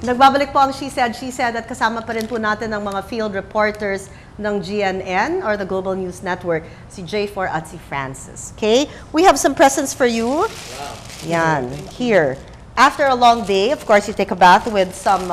Nagbabalik po ang She Said at kasama pa rin po natin ang mga field reporters ng GNN or the Global News Network, si J4 at si Francis. Okay? We have some presents for you. Wow. Yan, here. After a long day, of course, you take a bath with some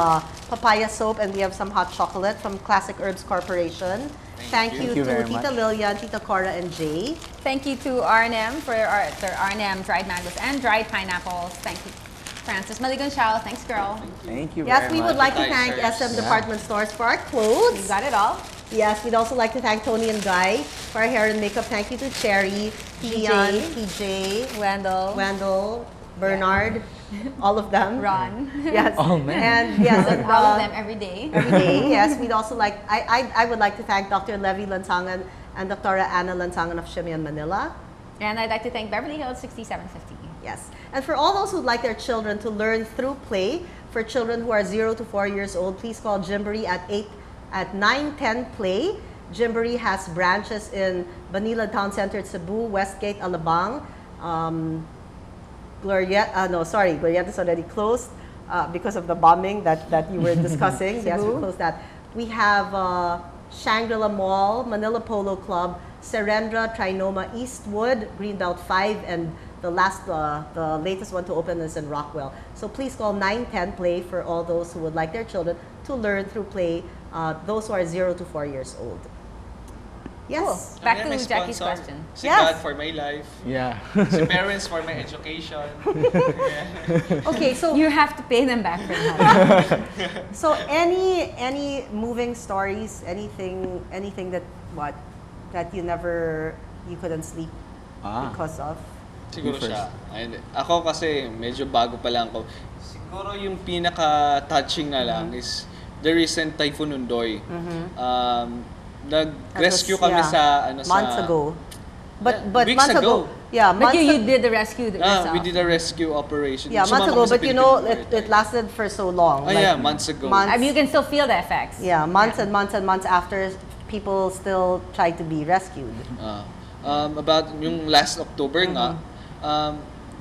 papaya soap and we have some hot chocolate from Classic Herbs Corporation. Thank you to Tita Lilian, Tita Cora, and Jay. Thank you to R&M for their R&M dried mangoes and dried pineapples. Thank you. Francis Maligan Shao, thanks girl. Thank you very much. Yes, we would like to thank SM Department Stores for our clothes. You got it all. Yes, we'd also like to thank Tony and Guy for our hair and makeup. Thank you to Cherry, Gian, PJ, Wendell, Bernard, all of them. Ron. Yes. Oh man. And yes, and, all of them every day. Every day, yes. We'd also like, I would like to thank Dr. Levy Lansangan and Dr. Anna Lansangan of Shimian, Manila. And I'd like to thank Beverly Hills 6750. Yes. And for all those who'd like their children to learn through play, for children who are 0 to 4 years old, please call Gymboree at 910 Play. Gymboree has branches in Banila Town Center, Cebu, Westgate, Alabang. Glorieta is already closed because of the bombing that you were discussing. Yes, we closed that. We have Shangri-La Mall, Manila Polo Club, Serendra, Trinoma, Eastwood, Greenbelt 5, and the latest one to open is in Rockwell. So please call 910 Play for all those who would like their children to learn through play, those who are 0 to 4 years old. Yes. Cool. Back to Jackie's question. Si God for my life. Yeah. Si parents for my education. Okay, so you have to pay them back for that. So any moving stories, anything that you couldn't sleep because of? Siguro siya. Ako kasi medyo bago pa lang ako. Siguro yung pinaka-touching na lang is the recent Typhoon Undoy. Nag-rescue kami sa months ago. But weeks months ago. Yeah, but you did the rescue yourself. We did a rescue operation. Yeah, months ago, but you know, it lasted for so long. Yeah, months ago. I mean, you can still feel the effects. Yeah, months and months and months after, people still try to be rescued. About yung last October nga,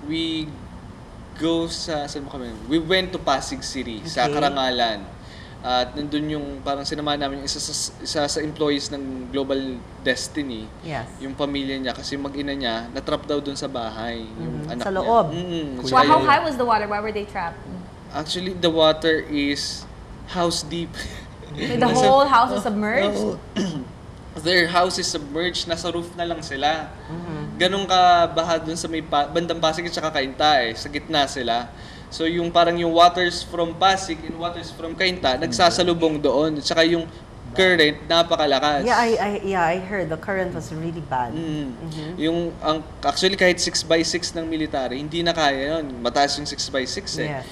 we went to Pasig City, sa Karangalan. At nandun yung parang sinama namin yung isa sa employees ng Global Destiny. Yes. Yung pamilya niya kasi mag-ina niya natrap daw dun sa bahay, yung anak sa loob. Well, how high was the water? Why were they trapped? Actually, the water is house deep. The whole house is submerged? Their house is submerged, nasa roof na lang sila. Ganun ka baha dun sa may bandang Pasig at saka Cainta sa gitna sila. So yung parang yung waters from Pasig and waters from Cainta nagsasalubong doon. At saka yung current napakalakas. Yeah, I heard the current was really bad. Yung actually kahit 6x6 ng military, hindi na kaya yun. Mataas yung 6x6 Yes.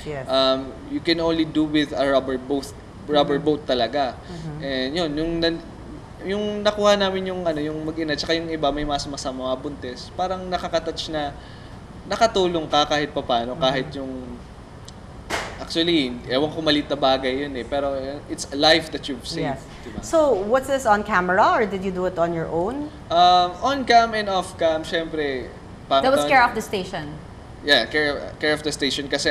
You can only do with a rubber boat talaga. And yun, yung nakuha namin yung mag-ina, tsaka yung iba may mas-masa mga buntis, parang nakaka-touch na nakatulong ka kahit papano, kahit yung actually, ewan ko maliit na bagay yun pero it's a life that you've saved. Yes. Diba? So, what's this, on camera or did you do it on your own? On cam and off cam, syempre. That was care of the station. Yeah, care of the station kasi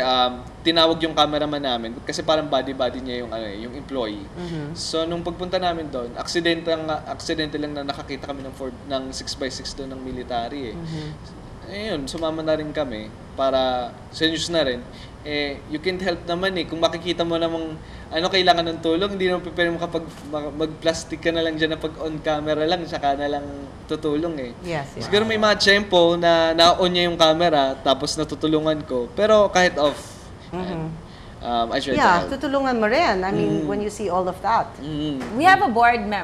tinawag yung cameraman namin kasi parang body niya yung employee. So nung pagpunta namin doon, accident lang na nakakita kami ng 6x6 doon ng military Ayun, sumama na rin kami para sa news na rin. You can't help naman kung makikita mo namang kailangan ng tulong, hindi naman pwede mo kapag mag-plastic ka na lang dyan na pag on camera lang, saka na lang tutulong Yes. Siguro may mga tiyempo na na-on niya yung camera, tapos natutulungan ko. Pero kahit off, I try to help. Tutulungan mo rin. I mean, when you see all of that. We have a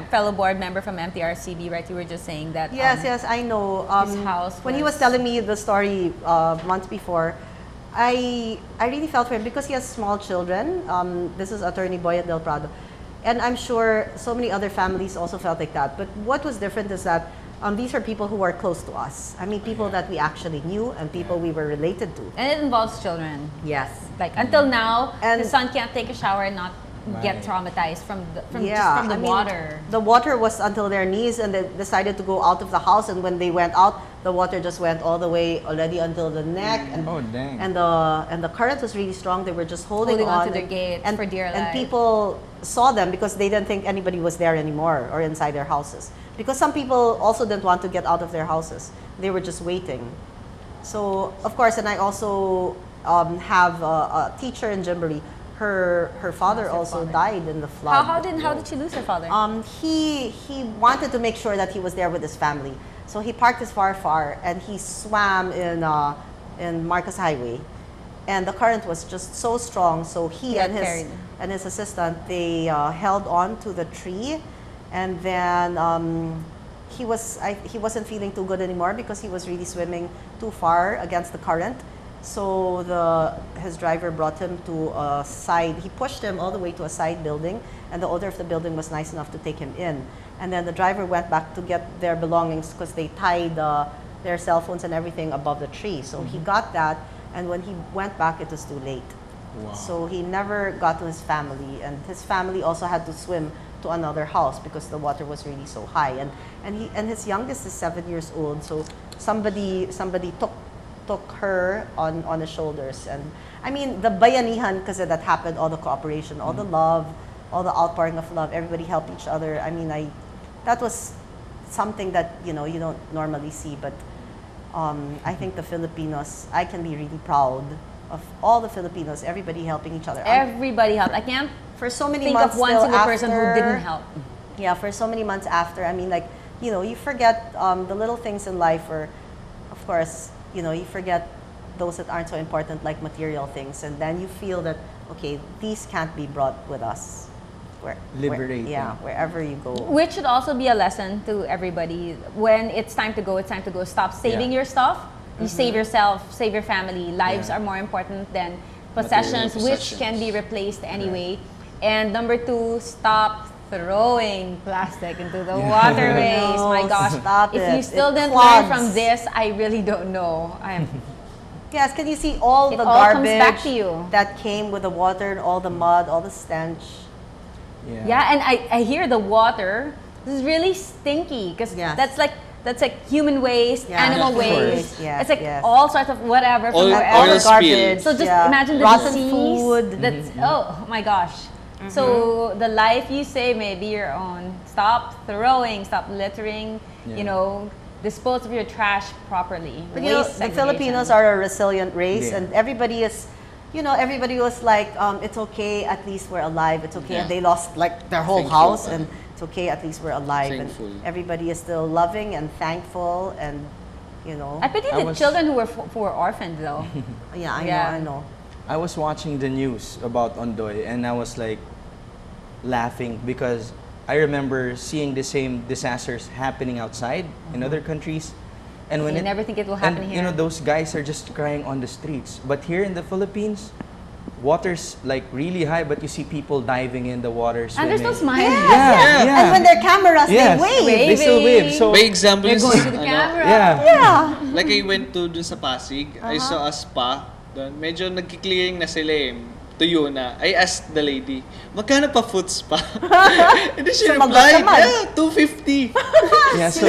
fellow board member from MTRCB, right? You were just saying that. Yes, I know. His house when he was telling me the story months before, I really felt for him because he has small children. This is Attorney Boyet Del Prado. And I'm sure so many other families also felt like that. But what was different is that these are people who are close to us. I mean, people that we actually knew and people we were related to. And it involves children. Yes. Like, until now, the son can't take a shower and not get Right. traumatized from Yeah, the I mean, water. the water was until their knees, and they decided to go out of the house. And when they went out, the water just went all the way already until the neck. And Oh, dang. and the current was really strong. They were just holding Holding on onto their gate for dear And life. people saw them because they didn't think anybody was there anymore or inside their houses. Because some people also didn't want to get out of their houses. They were just waiting. So of course, and I also have a teacher in Gymboree. Her father Lost her also father. died in the flood. How did she lose her father? He wanted to make sure that he was there with his family, so he parked his far, and he swam in Marcos Highway, and the current was just so strong. So he Yeah, and carried. his assistant, they held on to the tree, and then he wasn't feeling too good anymore because he was really swimming too far against the current. So his driver brought him to a side. He pushed him all the way to a side building, and the owner of the building was nice enough to take him in. And then the driver went back to get their belongings because they tied their cell phones and everything above the tree. So he got that, and when he went back, it was too late. Wow. So he never got to his family, and his family also had to swim to another house because the water was really so high. And his youngest is 7 years old. So somebody took her on his shoulders. And I mean, the bayanihan, because that happened, all the cooperation, all the love, all the outpouring of love, everybody helped each other. I mean, that was something that, you don't normally see. But I think the Filipinos, I can be really proud of all the Filipinos, everybody helping each other. Everybody helped. I can't For so many think months of one still single person who after- didn't help. Yeah, for so many months after, I mean, like, you forget the little things in life, or, of course, you forget those that aren't so important, like material things, and then you feel that, okay, these can't be brought with us. Liberating. Wherever you go. Which should also be a lesson to everybody. When it's time to go, it's time to go. Stop saving Yeah. your stuff. You save yourself, save your family. Lives are more important than possessions, Material which possessions. can be replaced anyway. And number 2, stop throwing plastic into the waterways. No, My gosh. stop If it. you still It didn't learn clogs. from this, I really don't know. Yes, can you see all It the all comes garbage back to you. that came with the water, and all the mud, all the stench? Yeah, and I hear the water is really stinky because Yes. that's like human waste, Yeah. animal Of course. waste. Yes, it's like yes. all sorts of whatever from Oil- wherever. All the spill. garbage. So just yeah. imagine the rotten disease. food. That's oh my gosh. So the life you save may be your own. Stop throwing. Stop littering. Yeah. Dispose of your trash properly. But Waste the segregation. Filipinos are a resilient race, Yeah. and everybody is, everybody was like, it's okay, at least we're alive. It's okay, and Yeah. they lost like their whole Thankful house, pa. and it's okay, at least we're alive. Thankful. And everybody is still loving and thankful, and I pity I the was- children who were orphaned though. yeah, Yeah. I know. I was watching the news about Ondoy and I was like laughing because I remember seeing the same disasters happening outside in other countries. And when You never think it will happen here. those guys are just crying on the streets. But here in the Philippines, water's like really high, but you see people diving in the water, And swimming. they're still smiling. Yeah, yeah. And when they're cameras, Yes. they wave. They still wave. So By example, They're is, going to the camera. yeah. Yeah. like I went to dun sa Pasig, I saw a spa doon. Medyo nagki-clearing na sila tuyo na. I asked the lady, magkano pa foot spa? And then she Sumagot replied, naman. yeah, 250. Yeah, so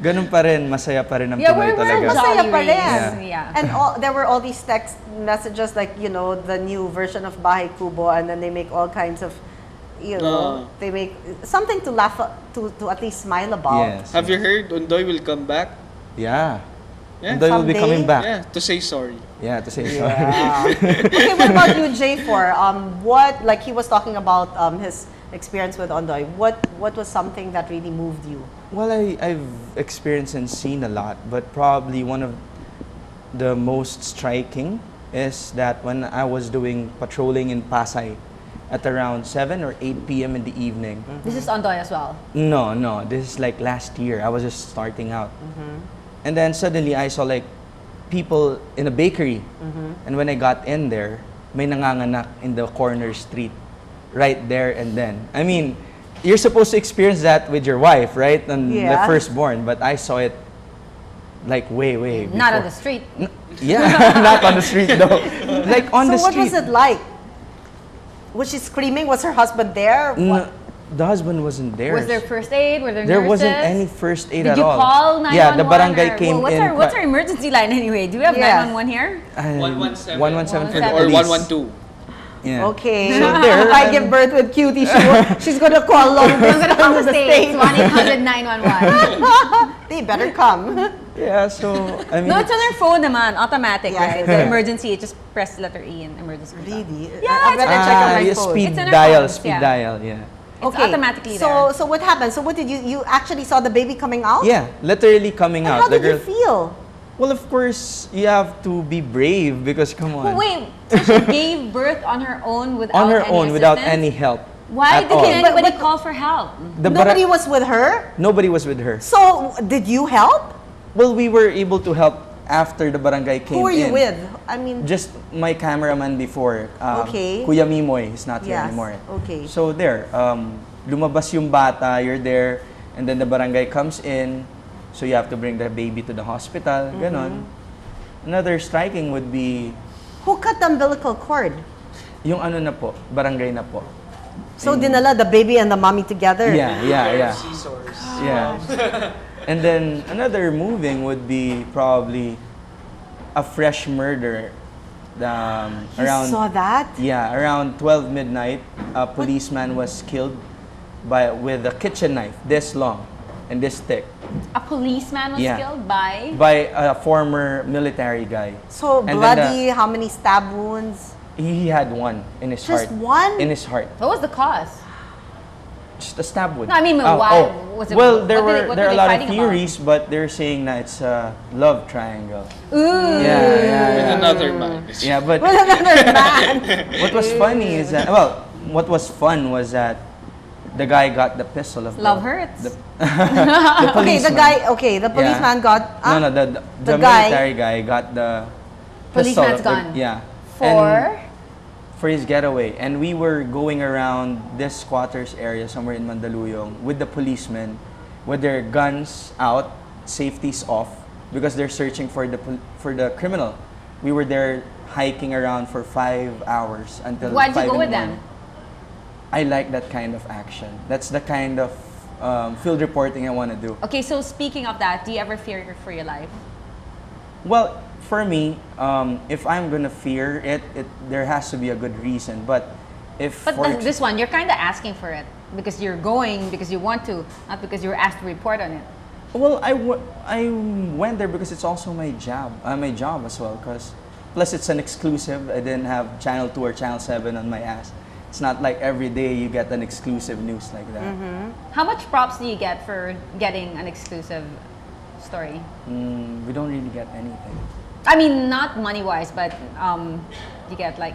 ganun pa rin, masaya pa rin ang Yeah, Pinoy we're talaga. Masaya jolly pa race. rin. Yeah. And there were all these text messages like, the new version of Bahay Kubo, and then they make all kinds of, they make something to laugh, to at least smile about. Yes. Have you heard Undoy will come back? Yeah. Yeah. Ondoy will be Someday? coming back. Yeah, to say sorry. Yeah, to say sorry. Yeah. Okay, what about you, J4? Like he was talking about his experience with Ondoy. What was something that really moved you? Well, I've experienced and seen a lot, but probably one of the most striking is that when I was doing patrolling in Pasay at around 7 or 8 p.m. in the evening. This is Ondoy as well. No, this is like last year. I was just starting out. And then suddenly I saw like people in a bakery. And when I got in there, may nanganganak in the corner street right there and then. I mean, you're supposed to experience that with your wife, right? And the Yeah. firstborn, but I saw it like way Not on before. the street. Yeah, not on the street though. Like on So the what street. was it like? Was she screaming? Was her husband there? No, the husband wasn't there. Was there first aid? Were there There nurses? wasn't any first aid Did at you all. call 911? Yeah, the barangay or- came what's in. Our, what's our emergency line anyway? Do we have Yes. 911 here? 117. 117 for the Or police. 112. Yeah. Okay. So there, if I give birth with cutie, she's gonna call long I'm gonna call the state. state. 1-800-911. They better come. Yeah, so I mean, No, it's on their phone naman. Automatic, Yeah. right? The emergency, just press letter E in emergency. Really? Yeah, I it's better on check on our my yeah, phone. speed It's in our dial, phones, speed yeah. dial, yeah. It's automatically so, there. So what happened? So what did you actually saw the baby coming out? Yeah, literally coming And out. how The did you girl. feel? Well, of course, you have to be brave because come on. But wait, so she gave birth on her own without On her any own, without assistance? any help. Why at didn't all. anybody But- call for help? The Nobody bara- was with her? Nobody was with her. So did you help? Well, we were able to help after the barangay came in. Who were you with? I mean, Just my cameraman before. Okay. Kuya Mimoy, he's not here Yes, anymore. okay. So there, lumabas yung bata, you're there, and then the barangay comes in, so you have to bring the baby to the hospital, ganon. Another striking would be who cut the umbilical cord? yung ano na po, barangay na po. So dinala the baby and the mommy together? Yeah. Scissors. Yeah. And then another moving would be probably a fresh murder. You saw that? Yeah, around 12 midnight, a policeman was killed with a kitchen knife this long and this thick A policeman was Yeah. killed by... by a former military guy. So And then bloody, how many stab wounds? He had one in his Just heart. one? In his heart. What was the cause? Just a stab wound. No, I mean, why? Was it- well, there what were were a they lot of fighting about? theories, but they're saying that it's a love triangle. Ooh. Yeah. With another man. Yeah, but Well, another man. what was funny is that, well, what was fun was that the guy got the pistol of Love the, hurts. The, Okay, the policeman. guy, the policeman got... No, the guy- military guy got the pistol Policeman's of the, gun. Yeah. For... And for his getaway. And we were going around this squatters area somewhere in Mandaluyong with the policemen with their guns out, safeties off, because they're searching for the criminal. We were there hiking around for 5 hours until Why'd you 5 go in with the them? morning. I like that kind of action. That's the kind of field reporting I want to do. Okay, so speaking of that, do you ever fear for your life? Well, for me, if I'm gonna fear it, there has to be a good reason. But if But for this one, you're kind of asking for it because you're going because you want to, not because you were asked to report on it. well, I went there because it's also my job as well. Cause plus it's an exclusive. I didn't have Channel 2 or Channel 7 on my ass. It's not like every day you get an exclusive news like that. How much props do you get for getting an exclusive story? We don't really get anything. I mean, not money-wise, but you get like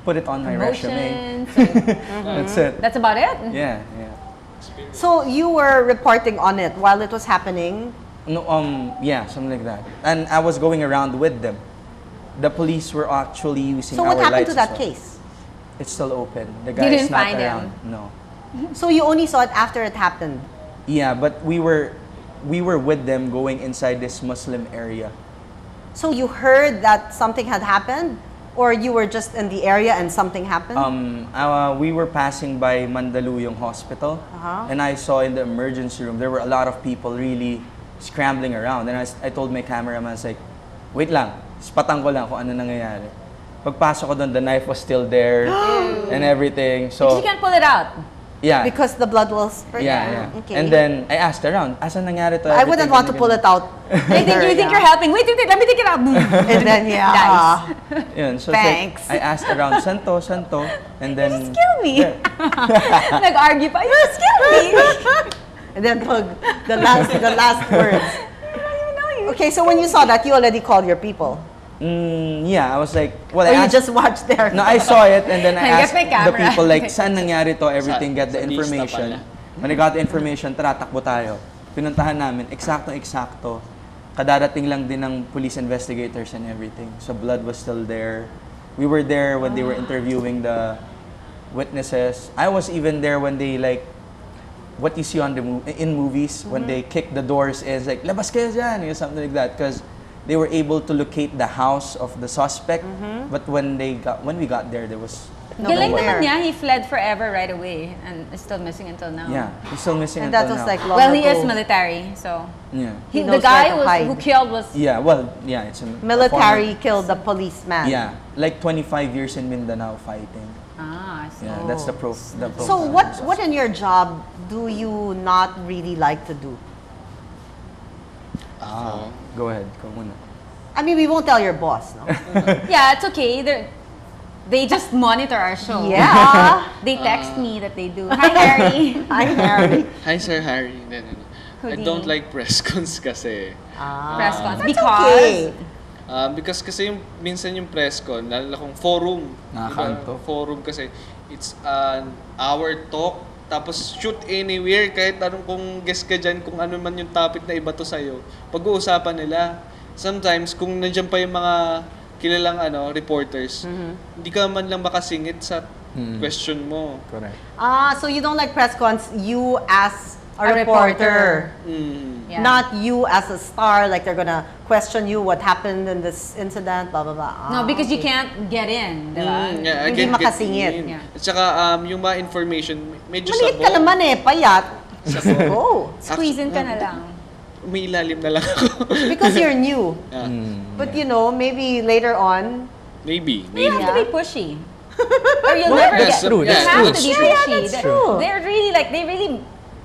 Put it on my resume. promotions. That's it. That's about it? Yeah. So you were reporting on it while it was happening? No, yeah, something like that. And I was going around with them. The police were actually using So our what happened lights to that as well. case? It's still open. The guy didn't is not find him? around. No. So you only saw it after it happened? Yeah, but we were with them going inside this Muslim area. So you heard that something had happened? Or you were just in the area and something happened? We were passing by Mandaluyong Hospital, and I saw in the emergency room there were a lot of people really scrambling around. And I told my cameraman, I was like, wait lang, spatang ko lang kung ano nangyayari. Pagpasok ko doon, the knife was still there and everything. Because So you can't pull it out. yeah, Because the blood will spray? yeah. Okay. And then I asked around, asan nangyari to? I wouldn't want to pull it out. They think you think you're helping. Wait, let me take it out. And then, yeah. Yun, so it's Thanks. like, I asked around, santo, and then Just kill me. Yeah. Nag-argue pa. You just kill me. And then pag the last words. I don't even know you. Okay, so when you saw that, you already called your people? Yeah, I was like, well, Or I you asked, just watched there? no, I saw it and then I Get asked my the camera. people like, saan nangyari to, everything, get the Sa lista information. pala. When I got the information, tara, takbo tayo. Pinuntahan namin, eksakto. Kadarating lang din ng police investigators and everything. So blood was still there. We were there when they were interviewing the witnesses. I was even there when they like, what you see on in movies, when they kick the doors is like, labas kayo dyan, or something like that. Because they were able to locate the house of the suspect. But when we got there was Galing Nowhere. naman niya, he fled forever right away and is still missing until now. Yeah, he's still missing And until that was now. like long Well, he ago. is military, so Yeah. He the knows guy where to hide. who killed was Yeah, well, yeah, it's a Military former- killed the policeman. Yeah, like 25 years in Mindanao fighting. I see. Yeah, that's the proof. So what in your job do you not really like to do? Go ahead, go muna. I mean, we won't tell your boss, no? Yeah, it's okay. They just monitor our show. Yeah. They text me that they do. Hi, Harry. Hi, Harry. Hi, Sir Harry. No. I Houdini. don't like press cons kasi. Press cons. That's Because okay. Because kasi minsan yung press con, lalo kung forum. Nakakanto. Forum kasi, it's an hour talk, tapos shoot anywhere, kahit anong kung guest ka dyan, kung ano man yung topic na iba to sa'yo, pag-uusapan nila. Sometimes, kung nandiyan pa yung mga kilalang reporters, hindi ka man lang makasingit sa question mo. Correct. So you don't like press cons, you as a reporter. Yeah. Not you as a star, like they're gonna question you what happened in this incident, blah, blah, blah. No, because you okay. can't get in, di ba? Yeah, Hindi again, get makasingit. in. Yeah. At saka, yung mga information, medyo Maliit sabog. ka naman eh, payat. Go. Squeeze in ka na lang. Umiilalim na lang ako. Because you're new. Yeah. But you know, maybe later on, Maybe. You have to Yeah. be pushy. Or you'll never That's get. true, You that's have true. to be Yeah, pushy. that's true. They're really they really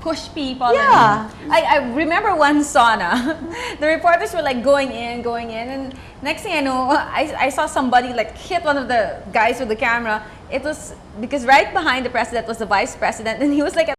push people. Yeah. And I remember one sauna. The reporters were like going in, and next thing I know, I saw somebody like hit one of the guys with the camera. It was because right behind the president was the vice president, and he was like